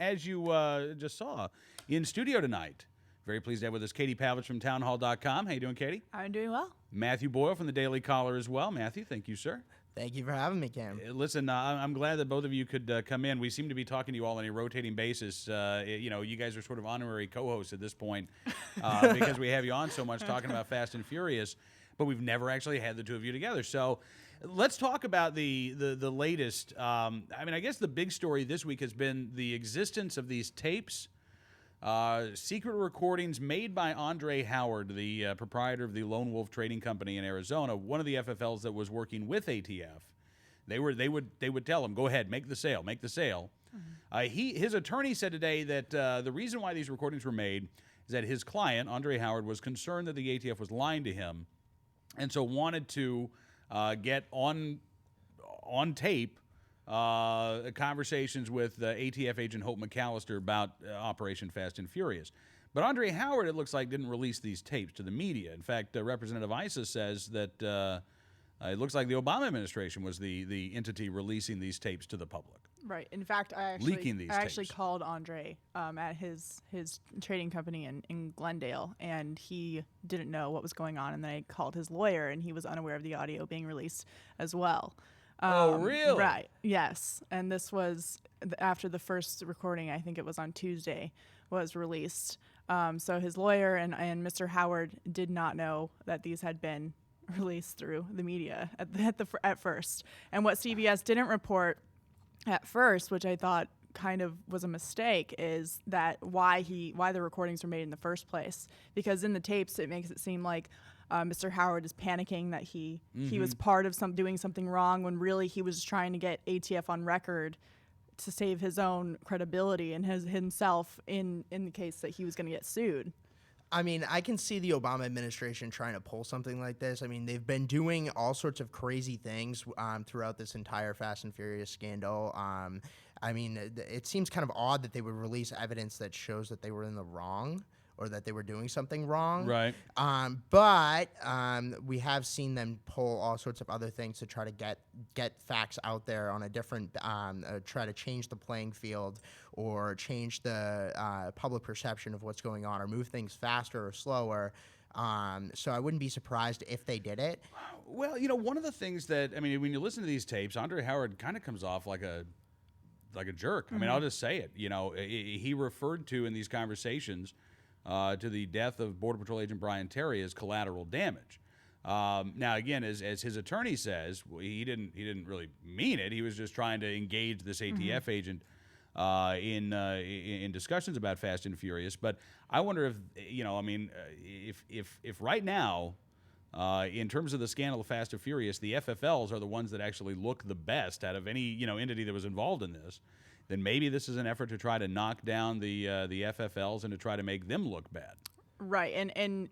as you just saw, in studio tonight, very pleased to have with us Katie Pavlich from townhall.com. How you doing, Katie? I'm doing well. Matthew Boyle from the Daily Caller as well. Matthew, thank you, sir. Thank you for having me, Cam. Listen, I'm glad that both of you could come in. We seem to be talking to you all on a rotating basis. You guys are sort of honorary co-hosts at this point because we have you on so much talking about Fast and Furious, but we've never actually had the two of you together. So let's talk about the latest. I guess the big story this week has been the existence of these tapes, secret recordings made by Andre Howard, the proprietor of the Lone Wolf Trading Company in Arizona, one of the FFLs that was working with ATF. They would tell him, go ahead, make the sale. Mm-hmm. His attorney said today that the reason why these recordings were made is that his client, Andre Howard, was concerned that the ATF was lying to him, and so wanted to get on tape conversations with ATF agent Hope McAllister about Operation Fast and Furious. But Andre Howard, it looks like, didn't release these tapes to the media. In fact, Representative Issa says that it looks like the Obama administration was the entity releasing these tapes to the public. Right. In fact, I actually called Andre at his trading company in Glendale, and he didn't know what was going on. And then I called his lawyer, and he was unaware of the audio being released as well. Oh, really? Right, yes. And this was after the first recording, I think it was on Tuesday, was released. So his lawyer and Mr. Howard did not know that these had been released through the media at first. And what CBS didn't report at first, which I thought kind of was a mistake, is that why the recordings were made in the first place. Because in the tapes, it makes it seem like Mr. Howard is panicking that he was part of doing something wrong, when really he was trying to get ATF on record to save his own credibility and himself in the case that he was going to get sued. I mean, I can see the Obama administration trying to pull something like this. I mean, they've been doing all sorts of crazy things throughout this entire Fast and Furious scandal. I mean, it seems kind of odd that they would release evidence that shows that they were in the wrong, or that they were doing something wrong. Right. But we have seen them pull all sorts of other things to try to get facts out there on a different, try to change the playing field, or change the public perception of what's going on, or move things faster or slower. So I wouldn't be surprised if they did it. Well, one of the things that, when you listen to these tapes, Andre Howard kind of comes off like a jerk. Mm-hmm. I'll just say it. He referred to in these conversations to the death of Border Patrol agent Brian Terry as collateral damage. Now, again, as his attorney says, he didn't really mean it. He was just trying to engage this ATF agent in discussions about Fast and Furious. But I wonder if right now, in terms of the scandal of Fast and Furious, the FFLs are the ones that actually look the best out of any entity that was involved in this, then maybe this is an effort to try to knock down the FFLs and to try to make them look bad. Right, and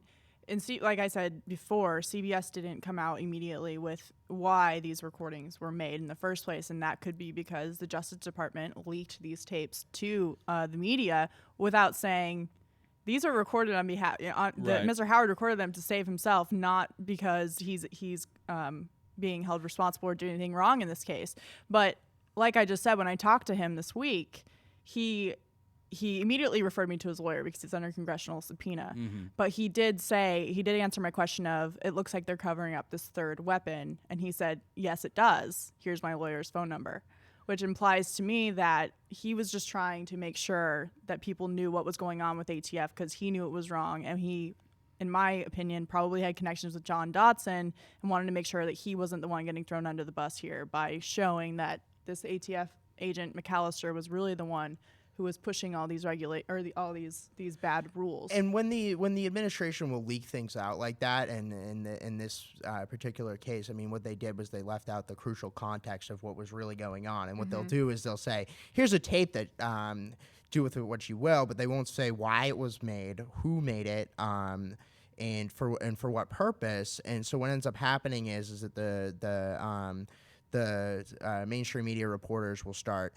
like I said before, CBS didn't come out immediately with why these recordings were made in the first place, and that could be because the Justice Department leaked these tapes to the media without saying, these are recorded on behalf. Right. Mr. Howard recorded them to save himself, not because he's being held responsible or doing anything wrong in this case. But like I just said, when I talked to him this week, he immediately referred me to his lawyer because it's under congressional subpoena. Mm-hmm. But he did answer my question of, it looks like they're covering up this third weapon. And he said, yes, it does. Here's my lawyer's phone number, which implies to me that he was just trying to make sure that people knew what was going on with ATF, because he knew it was wrong. And he, in my opinion, probably had connections with John Dotson and wanted to make sure that he wasn't the one getting thrown under the bus here by showing that this ATF agent McAllister was really the one who was pushing all these all these bad rules. And when the administration will leak things out like that, and in this particular case, what they did was they left out the crucial context of what was really going on. And what they'll do is they'll say, here's a tape that do with it what you will, but they won't say why it was made, who made it, and for what purpose. And so what ends up happening is that the mainstream media reporters will start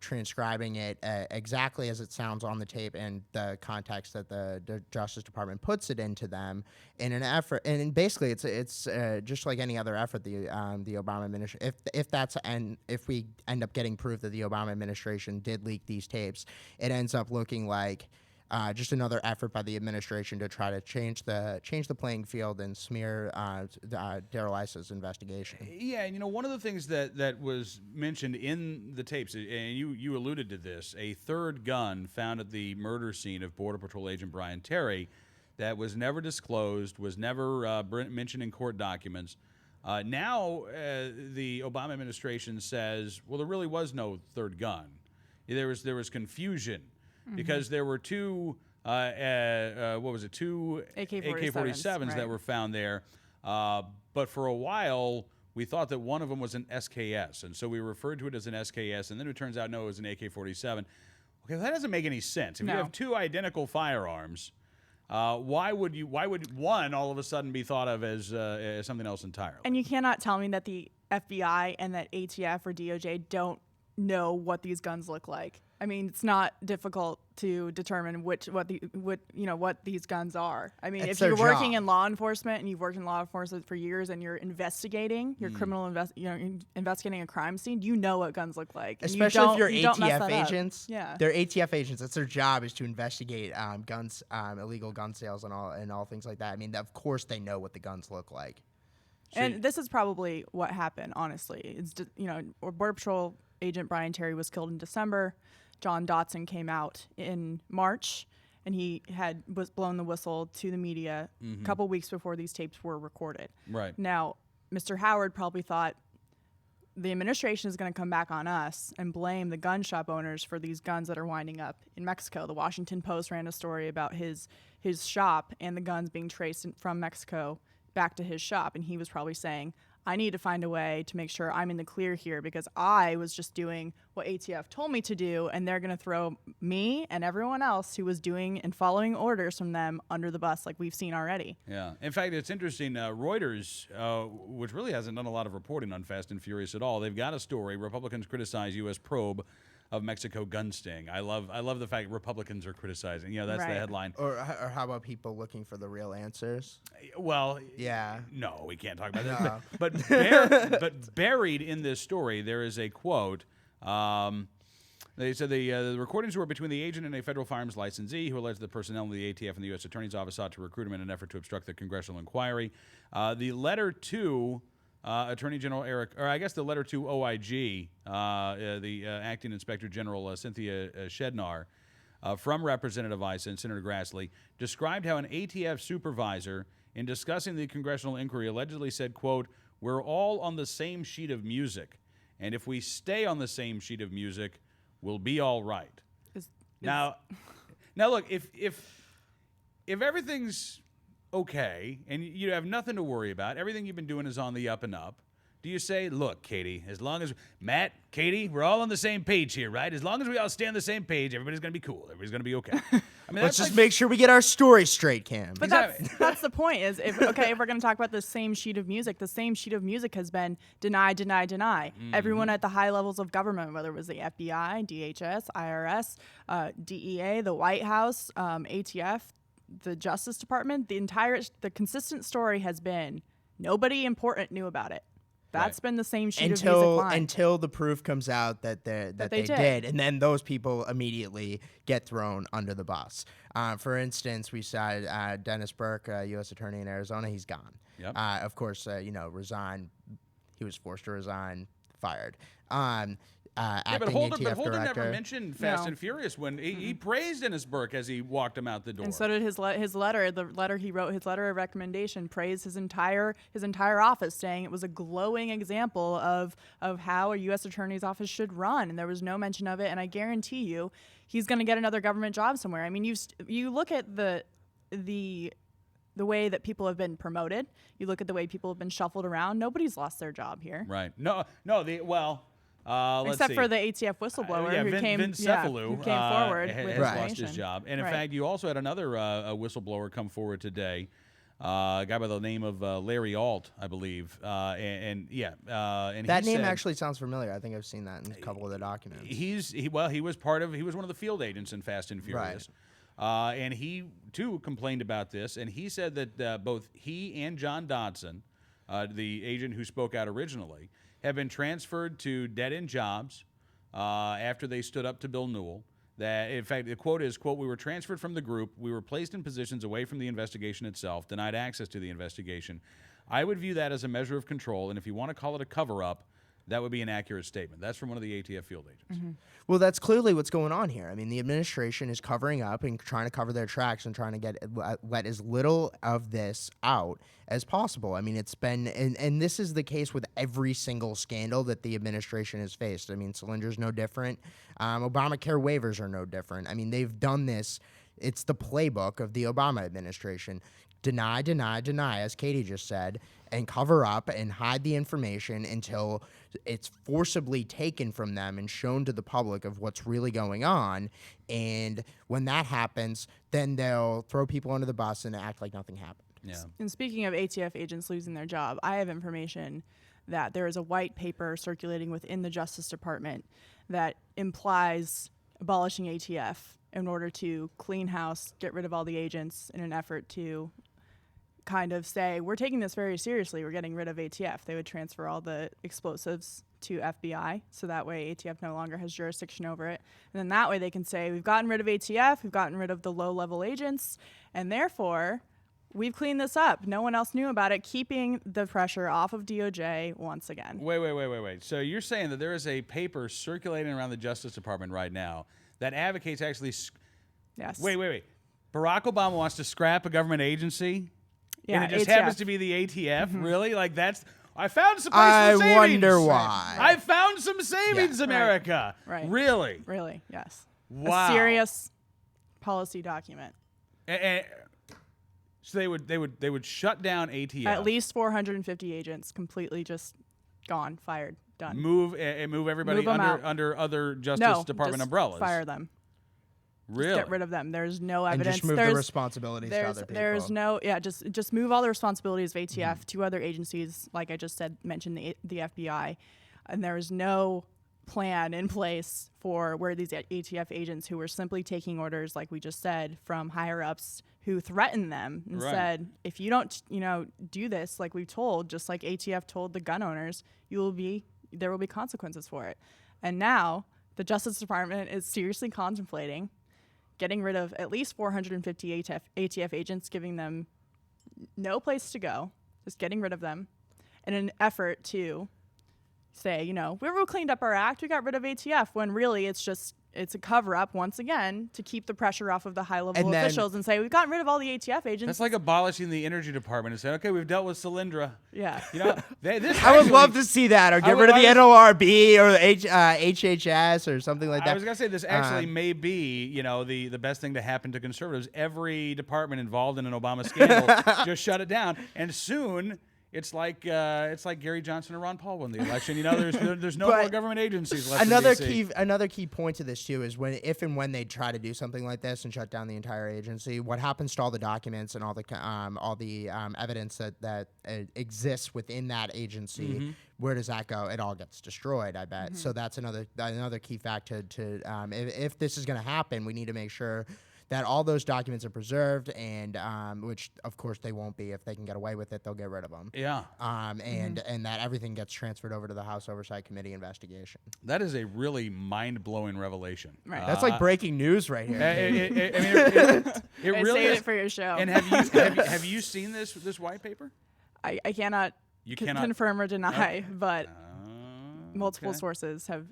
transcribing it exactly as it sounds on the tape and the context that the Justice Department puts it into them in an effort. And basically, it's just like any other effort. The Obama administration, if we end up getting proof that the Obama administration did leak these tapes, it ends up looking like just another effort by the administration to try to change the playing field and smear Darrell Issa's investigation. Yeah, and one of the things that was mentioned in the tapes, and you alluded to this, a third gun found at the murder scene of Border Patrol agent Brian Terry that was never disclosed, was never mentioned in court documents. Now the Obama administration says, well, there really was no third gun. There was confusion. Because there were two, two AK-47s that were found there. But for a while, we thought that one of them was an SKS. And so we referred to it as an SKS. And then it turns out, no, it was an AK-47. Okay, that doesn't make any sense. If you have two identical firearms, why would one all of a sudden be thought of as something else entirely? And you cannot tell me that the FBI and that ATF or DOJ don't know what these guns look like. I mean, it's not difficult to determine what these guns are. I mean, if you're working in law enforcement and you've worked in law enforcement for years and you're investigating, investigating a crime scene, you know what guns look like. Especially if you're ATF agents. Yeah, they're ATF agents. That's their job, is to investigate guns, illegal gun sales, and all things like that. I mean, of course they know what the guns look like. And this is probably what happened. Honestly, it's Border Patrol agent Brian Terry was killed in December. John Dotson came out in March, and he was blown the whistle to the media a couple weeks before these tapes were recorded. Right. Now, Mr. Howard probably thought the administration is going to come back on us and blame the gun shop owners for these guns that are winding up in Mexico. The Washington Post ran a story about his shop and the guns being traced from Mexico back to his shop, and he was probably saying, I need to find a way to make sure I'm in the clear here because I was just doing what ATF told me to do, and they're going to throw me and everyone else who was doing and following orders from them under the bus like we've seen already. Yeah. In fact, it's interesting. Reuters, which really hasn't done a lot of reporting on Fast and Furious at all, they've got a story. Republicans criticize U.S. probe of Mexico gun sting. I love the fact Republicans are criticizing. That's the headline. Or how about people looking for the real answers? Well, yeah. No, we can't talk about that. But buried in this story, there is a quote. They said the recordings were between the agent and a federal firearms licensee who alleged the personnel of the ATF and the U.S. Attorney's Office sought to recruit him in an effort to obstruct the congressional inquiry. The letter to Attorney General the letter to OIG, the Acting Inspector General Cynthia Shednar, from Representative Issa and Senator Grassley, described how an ATF supervisor, in discussing the congressional inquiry, allegedly said, quote, "We're all on the same sheet of music, and if we stay on the same sheet of music, we'll be all right." Now look, if everything's okay, and you have nothing to worry about, everything you've been doing is on the up and up, do you say, look, Katie, as long as Matt, Katie, we're all on the same page here, right? As long as we all stay on the same page, everybody's going to be cool. Everybody's going to be okay. I mean, let's just make sure we get our story straight, Cam. But that's the point. Is if we're going to talk about the same sheet of music has been deny. Everyone at the high levels of government, whether it was the FBI, DHS, IRS, DEA, the White House, ATF, the Justice Department, the consistent story has been nobody important knew about it. That's been the same sheet of music line. Until the proof comes out that they did, and then those people immediately get thrown under the bus. For instance, we saw Dennis Burke, U.S. Attorney in Arizona. He's gone. Yep. Of course, resigned. He was forced to resign, fired. But Holden never mentioned Fast and Furious when he praised Dennis Burke as he walked him out the door. And so did his letter. The letter he wrote, his letter of recommendation, praised his entire office, saying it was a glowing example of how a U.S. Attorney's office should run. And there was no mention of it. And I guarantee you, he's going to get another government job somewhere. I mean, you look at the way that people have been promoted. You look at the way people have been shuffled around. Nobody's lost their job here. Right. Except for the ATF whistleblower who came forward has lost his job. And in fact, you also had another whistleblower come forward today a guy by the name of Larry Alt, I believe. And That he name said, actually sounds familiar. I think I've seen that in a couple of the documents. he was one of the field agents in Fast and Furious. And he too complained about this, and he said that both he and John Dodson, the agent who spoke out originally, have been transferred to dead-end jobs after they stood up to Bill Newell. That, in fact, the quote is, quote, "We were transferred from the group. We were placed in positions away from the investigation itself, denied access to the investigation. I would view that as a measure of control, and if you want to call it a cover-up, that would be an accurate statement." That's from one of the ATF field agents. Well, that's clearly what's going on here. I mean, the administration is covering up and trying to cover their tracks and trying to let as little of this out as possible. I mean, it's been, and this is the case with every single scandal that the administration has faced. I mean, Cylinder's no different. Obamacare waivers are no different. I mean, they've done this. It's the playbook of the Obama administration. Deny, deny, deny, as Katie just said, and cover up and hide the information until it's forcibly taken from them and shown to the public of what's really going on. And when that happens, then they'll throw people under the bus and act like nothing happened. Yeah. And speaking of ATF agents losing their job, I have information that there is a white paper circulating within the Justice Department that implies abolishing ATF in order to clean house, get rid of all the agents in an effort to kind of say, we're taking this very seriously, we're getting rid of ATF. They would transfer all the explosives to FBI, so that way ATF no longer has jurisdiction over it. And then that way they can say, we've gotten rid of ATF, we've gotten rid of the low-level agents, and therefore we've cleaned this up. No one else knew about it, keeping the pressure off of DOJ once again. Wait. So you're saying that there is a paper circulating around the Justice Department right now that advocates actually... Yes. Wait. Barack Obama wants to scrap a government agency? Yeah, and it just ATF. happens to be the ATF? Really? Like, that's... I found some I savings. wonder why. I found some savings, America. Right. Really? Really, yes. Wow. A serious policy document. So they would shut down ATF. At least 450 agents completely just gone, fired, done. Move everybody Move 'em out. under other Justice Department just umbrellas. fire them. Really? Just get rid of them. There's no And evidence. just move the responsibilities to other people. There's no, just move all the responsibilities of ATF to other agencies, like I just said, mentioned the FBI. And there's no plan in place for where these ATF agents who were simply taking orders, like we just said, from higher ups who threatened them and said, if you don't, do this like we've told, just like ATF told the gun owners, there will be consequences for it. And now the Justice Department is seriously contemplating getting rid of at least 450 ATF agents, giving them no place to go, just getting rid of them in an effort to say, we cleaned up our act, we got rid of ATF, when really it's a cover-up, once again, to keep the pressure off of the high-level officials and say, we've gotten rid of all the ATF agents. That's like abolishing the energy department and saying, okay, we've dealt with Solyndra. Yeah. I would love to see that, or get rid of the NLRB or HHS or something like that. I was going to say, this actually may be, the best thing to happen to conservatives. Every department involved in an Obama scandal, just shut it down. And soon... It's like Gary Johnson or Ron Paul won the election. There's no more government agencies left. Another key point to this too is if and when they try to do something like this and shut down the entire agency, what happens to all the documents and all the evidence that exists within that agency? Where does that go? It all gets destroyed, I bet. So that's another key fact to if this is going to happen, we need to make sure that all those documents are preserved, and which of course they won't be. If they can get away with it, they'll get rid of them. Yeah. And that everything gets transferred over to the House Oversight Committee investigation. That is a really mind-blowing revelation. Right. That's like breaking news right here. It really saved is. it for your show. And have you seen this white paper? I cannot confirm or deny, but multiple sources have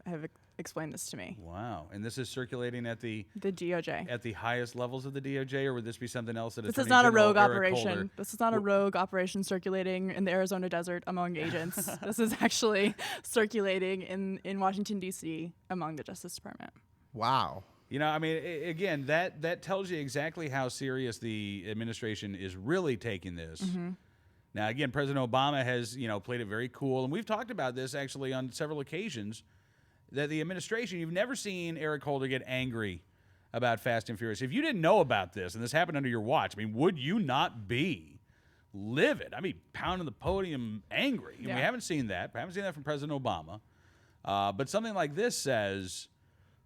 explained this to me. Wow. And this is circulating at the DOJ. At the highest levels of the DOJ, or would this be something else that This is not a rogue operation. This is not a rogue operation circulating in the Arizona desert among agents. This is actually circulating in Washington, D.C. among the Justice Department. Wow. Again, that tells you exactly how serious the administration is really taking this. Now, again, President Obama has, played it very cool, and we've talked about this actually on several occasions, that the administration, you've never seen Eric Holder get angry about Fast and Furious. If you didn't know about this, and this happened under your watch, would you not be livid. I mean, pounding the podium, angry. And Yeah. we haven't seen that. We haven't seen that from President Obama. But something like this says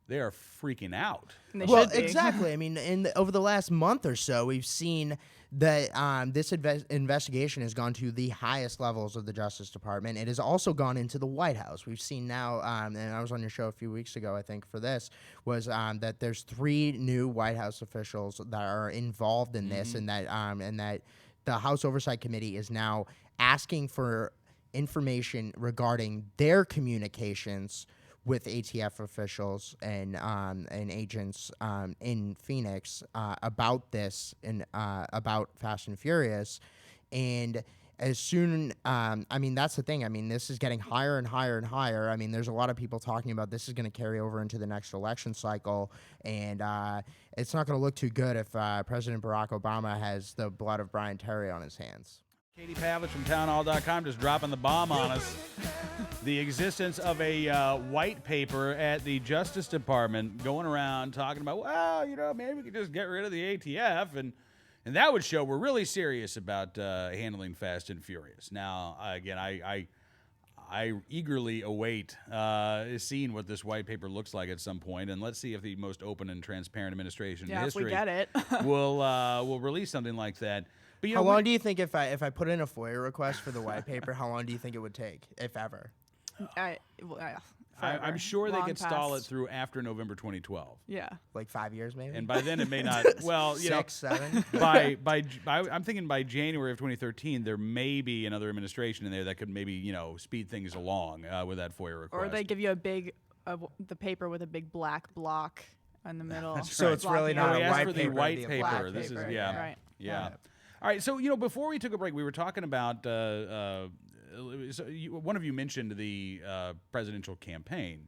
they are freaking out. And they Well, should be. exactly. I mean, over the last month or so, we've seen that this investigation has gone to the highest levels of the Justice Department. It has also gone into the White House. We've seen now, and I was on your show a few weeks ago, I think, for this, was that there's 3 new White House officials that are involved in this, and that the House Oversight Committee is now asking for information regarding their communications with ATF officials and agents in Phoenix about this and about Fast and Furious. And as soon, I mean, that's the thing. I mean, this is getting higher and higher and higher. I mean, there's a lot of people talking about this is going to carry over into the next election cycle. And it's not going to look too good if President Barack Obama has the blood of Brian Terry on his hands. Katie Pavlich from townhall.com just dropping the bomb on us. The existence of a white paper at the Justice Department going around talking about, well, maybe we could just get rid of the ATF, and that would show we're really serious about handling Fast and Furious. Now, again, I eagerly await seeing what this white paper looks like at some point, and let's see if the most open and transparent administration in history if we get it. will release something like that. But, How long do you think if I put in a FOIA request for the white paper, how long do you think it would take, if ever? I'm sure they Long could stall it past. through after November 2012. Yeah. Like 5 years, maybe? And by then it may not. Well, 6, 7? I'm thinking by January of 2013, there may be another administration in there that could maybe speed things along with that FOIA request. Or they give you the paper with a big black block in the middle. That's So right. it's really blocking not we a asked white for the paper, white it'd be a black paper. This is paper. yeah. Right. All right. So before we took a break, we were talking about one of you mentioned the presidential campaign,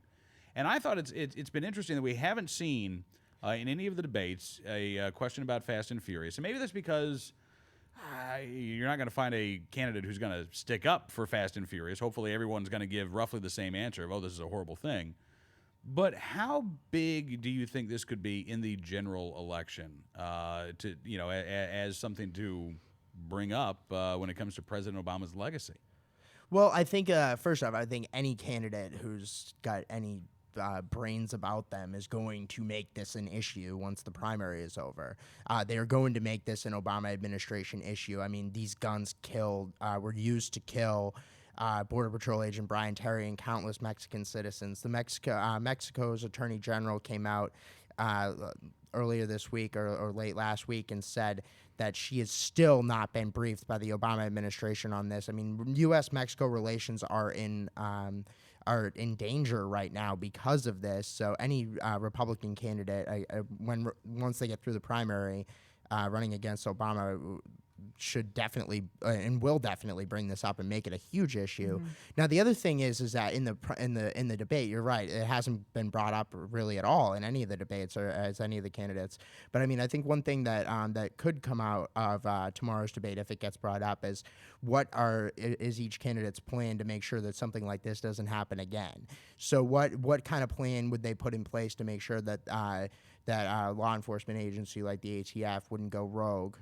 and I thought it's been interesting that we haven't seen in any of the debates a question about Fast and Furious, and maybe that's because you're not going to find a candidate who's going to stick up for Fast and Furious. Hopefully, everyone's going to give roughly the same answer of, "Oh, this is a horrible thing." But how big do you think this could be in the general election? As something to bring up when it comes to President Obama's legacy. Well, I think, first off, I think any candidate who's got any brains about them is going to make this an issue once the primary is over. They are going to make this an Obama administration issue. I mean, these guns were used to kill Border Patrol agent Brian Terry and countless Mexican citizens. Mexico's Attorney General came out earlier this week or late last week and said that she has still not been briefed by the Obama administration on this. I mean, U.S.-Mexico relations are in danger right now because of this. So any Republican candidate, once they get through the primary, running against Obama, should definitely and will definitely bring this up and make it a huge issue. Mm-hmm. Now, the other thing is that in the debate, you're right, it hasn't been brought up really at all in any of the debates or as any of the candidates. But I mean, I think one thing that that could come out of tomorrow's debate, if it gets brought up, is is each candidate's plan to make sure that something like this doesn't happen again. So what kind of plan would they put in place to make sure that that law enforcement agency like the ATF wouldn't go rogue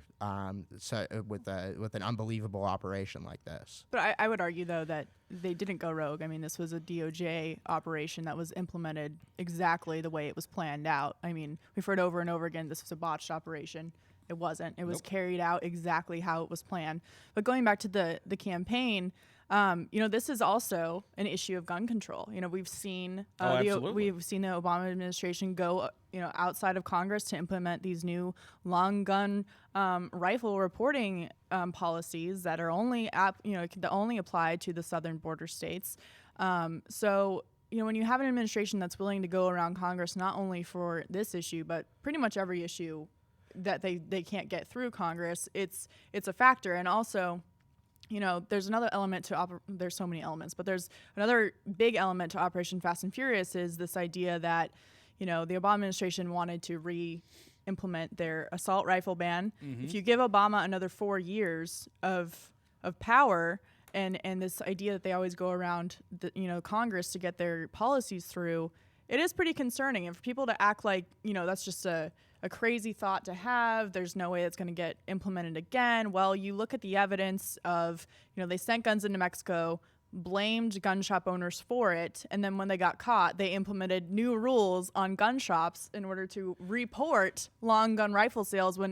with an unbelievable operation like this? But I would argue, though, that they didn't go rogue. I mean, this was a DOJ operation that was implemented exactly the way it was planned out. I mean, we've heard over and over again this was a botched operation. It wasn't. It was carried out exactly how it was planned. But going back to the campaign, this is also an issue of gun control. We've seen we've seen the Obama administration go outside of Congress to implement these new long gun rifle reporting policies that are only that only apply to the southern border states. So when you have an administration that's willing to go around Congress not only for this issue but pretty much every issue that they can't get through Congress, it's a factor. And also, there's another element to there's so many elements, but there's another big element to Operation Fast and Furious is this idea that, the Obama administration wanted to re-implement their assault rifle ban. Mm-hmm. If you give Obama another 4 years of power and this idea that they always go around Congress to get their policies through, it is pretty concerning. And for people to act like, that's just a crazy thought to have, there's no way it's going to get implemented again. Well, you look at the evidence of, they sent guns into Mexico, blamed gun shop owners for it, and then when they got caught, they implemented new rules on gun shops in order to report long gun rifle sales when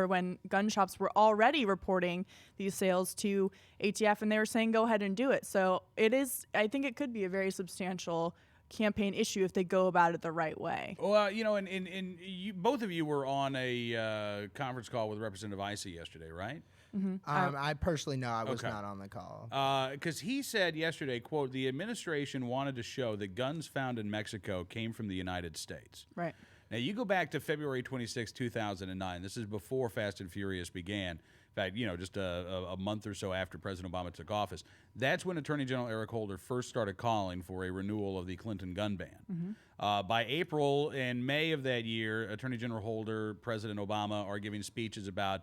when gun shops were already reporting these sales to ATF, and they were saying go ahead and do it. So I think it could be a very substantial campaign issue if they go about it the right way. Well, and you, both of you were on a conference call with Representative Icey yesterday, right? Mm-hmm. I personally know I was not on the call. Because he said yesterday, quote, the administration wanted to show that guns found in Mexico came from the United States. Right. Now, you go back to February 26, 2009. This is before Fast and Furious began. In fact, just a month or so after President Obama took office. That's when Attorney General Eric Holder first started calling for a renewal of the Clinton gun ban. Mm-hmm. By April and May of that year, Attorney General Holder, President Obama are giving speeches about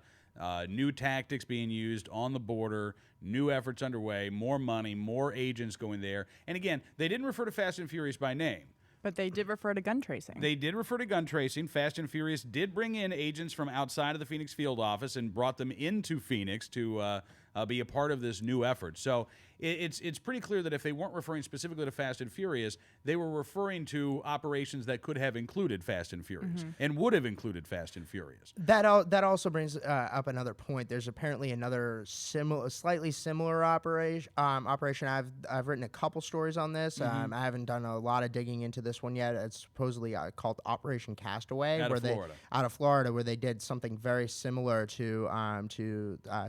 new tactics being used on the border, new efforts underway, more money, more agents going there. And again, they didn't refer to Fast and Furious by name. But they did refer to gun tracing. They did refer to gun tracing. Fast and Furious did bring in agents from outside of the Phoenix field office and brought them into Phoenix to be a part of this new effort. So it's pretty clear that if they weren't referring specifically to Fast and Furious, they were referring to operations that could have included Fast and Furious and would have included Fast and Furious. That also brings up another point. There's apparently another slightly similar operation. I've written a couple stories on this. I haven't done a lot of digging into this one yet. It's supposedly called Operation Castaway, out of Florida, where they did something very similar to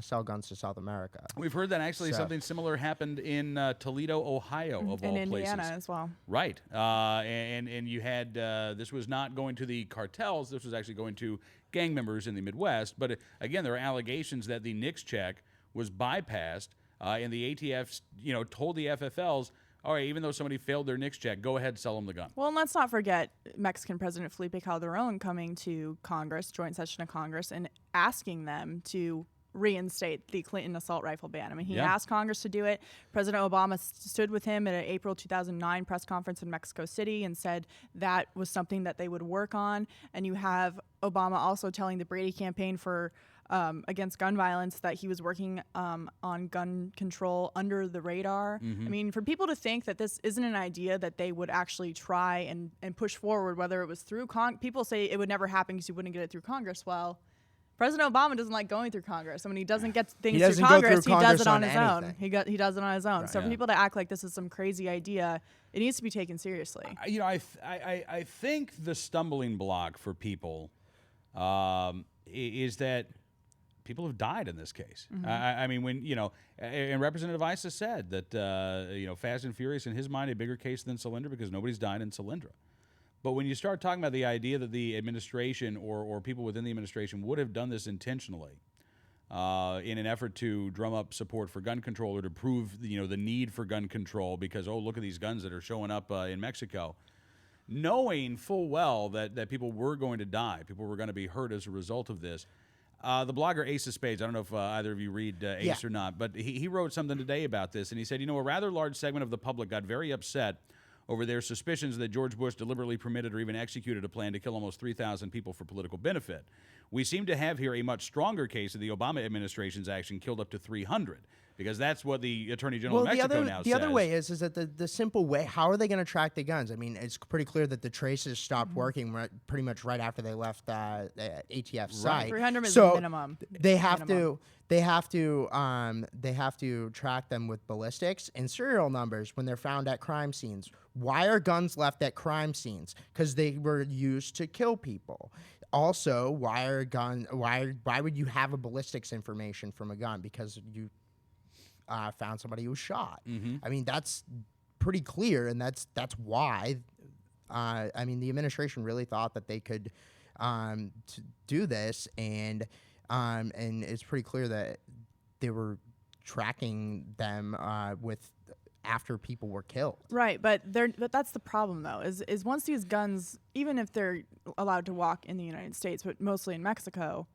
sell guns to South America. We've heard that actually something similar happened in Toledo, Ohio, of all places. In Indiana as well. Right. And you had, this was not going to the cartels, this was actually going to gang members in the Midwest. But again, there are allegations that the NICS check was bypassed, and the ATF, told the FFLs, all right, even though somebody failed their NICS check, go ahead and sell them the gun. Well, and let's not forget Mexican President Felipe Calderon coming to Congress, joint session of Congress, and asking them to reinstate the Clinton assault rifle ban. I mean, he asked Congress to do it. President Obama stood with him at an April 2009 press conference in Mexico City and said that was something that they would work on. And you have Obama also telling the Brady campaign for against gun violence that he was working on gun control under the radar. I mean, for people to think that this isn't an idea that they would actually try and push forward, whether it was through people say it would never happen because you wouldn't get it through Congress. Well, President Obama doesn't like going through Congress. I mean, he doesn't get things through Congress. He does it on his own. He does it on his own. Right, so for people to act like this is some crazy idea, it needs to be taken seriously. I think the stumbling block for people is that people have died in this case. I mean, when and Representative Issa said that Fast and Furious in his mind a bigger case than Solyndra because nobody's died in Solyndra. But when you start talking about the idea that the administration or people within the administration would have done this intentionally in an effort to drum up support for gun control or to prove the need for gun control because, oh, look at these guns that are showing up in Mexico, knowing full well that people were going to die, people were going to be hurt as a result of this. The blogger Ace of Spades, I don't know if either of you read Ace or not, but he wrote something today about this, and he said, a rather large segment of the public got very upset over their suspicions that George Bush deliberately permitted or even executed a plan to kill almost 3,000 people for political benefit. We seem to have here a much stronger case of the Obama administration's action killed up to 300, because that's what the Attorney General of Mexico now says. The other way is that the simple way, how are they going to track the guns? I mean, it's pretty clear that the traces stopped working pretty much right after they left the ATF site. 300 is the minimum. They have to track them with ballistics and serial numbers when they're found at crime scenes. Why are guns left at crime scenes? Because they were used to kill people. Also, why would you have a ballistics information from a gun? Because you found somebody who was shot. I mean, that's pretty clear, and that's why. I mean, the administration really thought that they could do this, and it's pretty clear that they were tracking them with after people were killed. Right, but that's the problem though. Is once these guns, even if they're allowed to walk in the United States, but mostly in Mexico,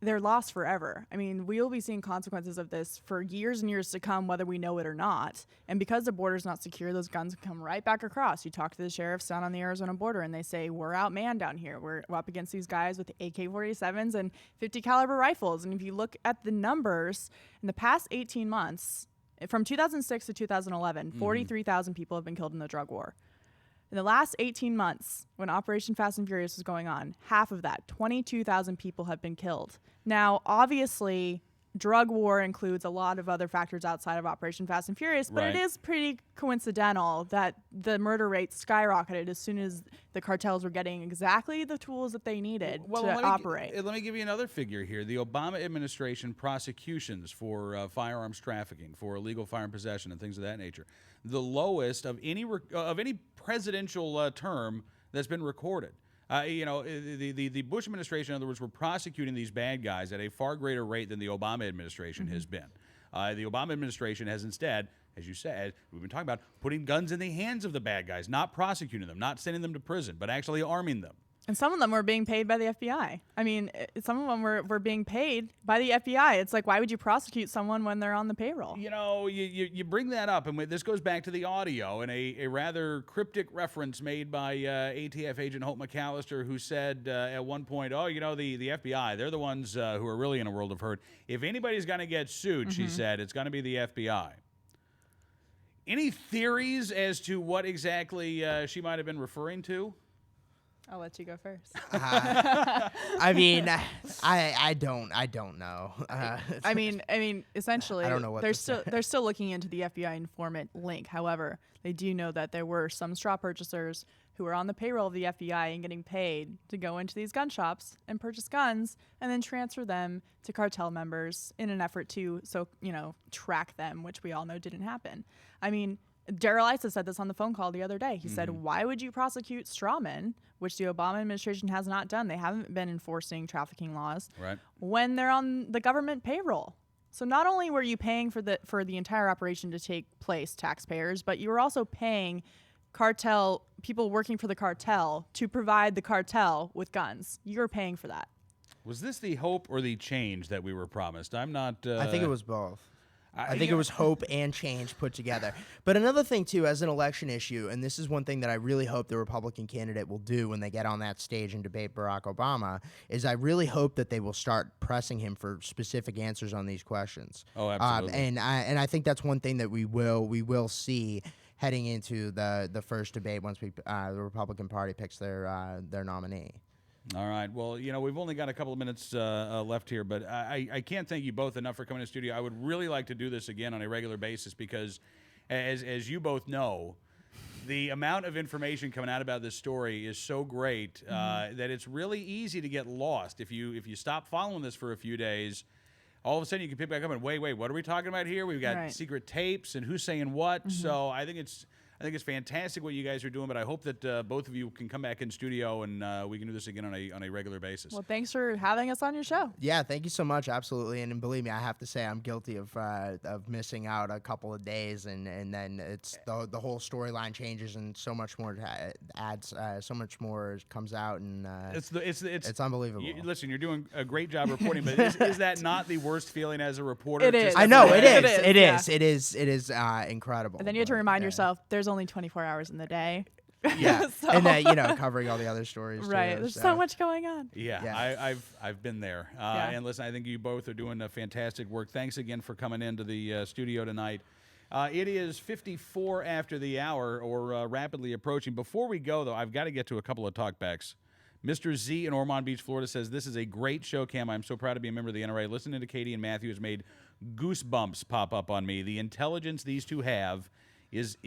they're lost forever. I mean, we'll be seeing consequences of this for years and years to come, whether we know it or not. And because the border's not secure, those guns come right back across. You talk to the sheriffs down on the Arizona border, and they say, we're outmanned down here. We're up against these guys with AK-47s and 50 caliber rifles. And if you look at the numbers, in the past 18 months, from 2006 to 2011, 43,000 people have been killed in the drug war. In the last 18 months, when Operation Fast and Furious was going on, half of that, 22,000 people have been killed. Now, obviously, drug war includes a lot of other factors outside of Operation Fast and Furious, but it is pretty coincidental that the murder rate skyrocketed as soon as the cartels were getting exactly the tools that they needed to operate. Let me give you another figure here. The Obama administration prosecutions for firearms trafficking, for illegal firearm possession and things of that nature, the lowest of any presidential term that's been recorded. The Bush administration, in other words, were prosecuting these bad guys at a far greater rate than the Obama administration has been. The Obama administration has instead, as you said, we've been talking about, putting guns in the hands of the bad guys, not prosecuting them, not sending them to prison, but actually arming them. And some of them were being paid by the FBI. I mean, some of them were being paid by the FBI. It's like, why would you prosecute someone when they're on the payroll? You know, you bring that up, and this goes back to the audio and a rather cryptic reference made by ATF agent Hope McAllister, who said at one point, the FBI, they're the ones who are really in a world of hurt. If anybody's going to get sued, she said, it's going to be the FBI. Any theories as to what exactly she might have been referring to? I'll let you go first. I mean, I don't know. I mean, essentially, I don't know what they're still looking into the FBI informant link. However, they do know that there were some straw purchasers who were on the payroll of the FBI and getting paid to go into these gun shops and purchase guns and then transfer them to cartel members in an effort to track them, which we all know didn't happen. I mean, Darrell Issa said this on the phone call the other day. He said, why would you prosecute strawmen, which the Obama administration has not done? They haven't been enforcing trafficking laws when they're on the government payroll. So not only were you paying for the entire operation to take place, taxpayers, but you were also paying people working for the cartel to provide the cartel with guns. You're paying for that. Was this the hope or the change that we were promised? I'm not... I think it was both. I think it was hope and change put together. But another thing, too, as an election issue, and this is one thing that I really hope the Republican candidate will do when they get on that stage and debate Barack Obama, is I really hope that they will start pressing him for specific answers on these questions. Oh, absolutely. And I think that's one thing that we will see heading into the first debate once the Republican Party picks their nominee. All right. Well, we've only got a couple of minutes left here, but I can't thank you both enough for coming to the studio. I would really like to do this again on a regular basis because, as you both know, the amount of information coming out about this story is so great that it's really easy to get lost. If you stop following this for a few days, all of a sudden you can pick back up and wait, what are we talking about here? We've got secret tapes and who's saying what. So I think it's fantastic what you guys are doing, but I hope that both of you can come back in studio and we can do this again on a regular basis. Well, thanks for having us on your show. Yeah, thank you so much. Absolutely. And believe me, I have to say I'm guilty of missing out a couple of days, and then it's the whole storyline changes and so much more adds, so much more comes out, and it's unbelievable. Listen, you're doing a great job reporting, but is that not the worst feeling as a reporter? It is. I know it is. It is incredible. And then you have to remind yourself there's only 24 hours in the day. Yeah, so. And then covering all the other stories. Right, too, there's so much going on. Yeah. I've been there. And listen, I think you both are doing fantastic work. Thanks again for coming into the studio tonight. It is 54 after the hour, or rapidly approaching. Before we go, though, I've got to get to a couple of talkbacks. Mr. Z in Ormond Beach, Florida says, this is a great show, Cam. I'm so proud to be a member of the NRA. Listening to Katie and Matthew has made goosebumps pop up on me. The intelligence these two have is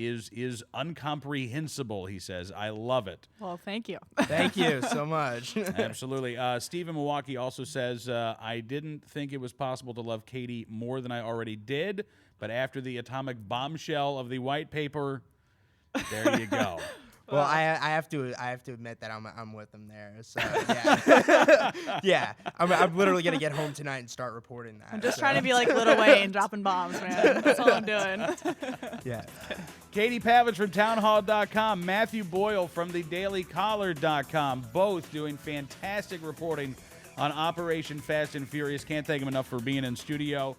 incomprehensible, he says. I love it. Well, thank you. Thank you so much. Absolutely. Steve in Milwaukee also says, I didn't think it was possible to love Katie more than I already did, but after the atomic bombshell of the white paper, there you go. Well, I have to admit that I'm with them there. So yeah, yeah. I'm literally gonna get home tonight and start reporting that. I'm just trying to be like Lil Wayne, dropping bombs, man. That's all I'm doing. Yeah. Katie Pavlich from townhall.com, Matthew Boyle from thedailycaller.com, both doing fantastic reporting on Operation Fast and Furious. Can't thank him enough for being in studio.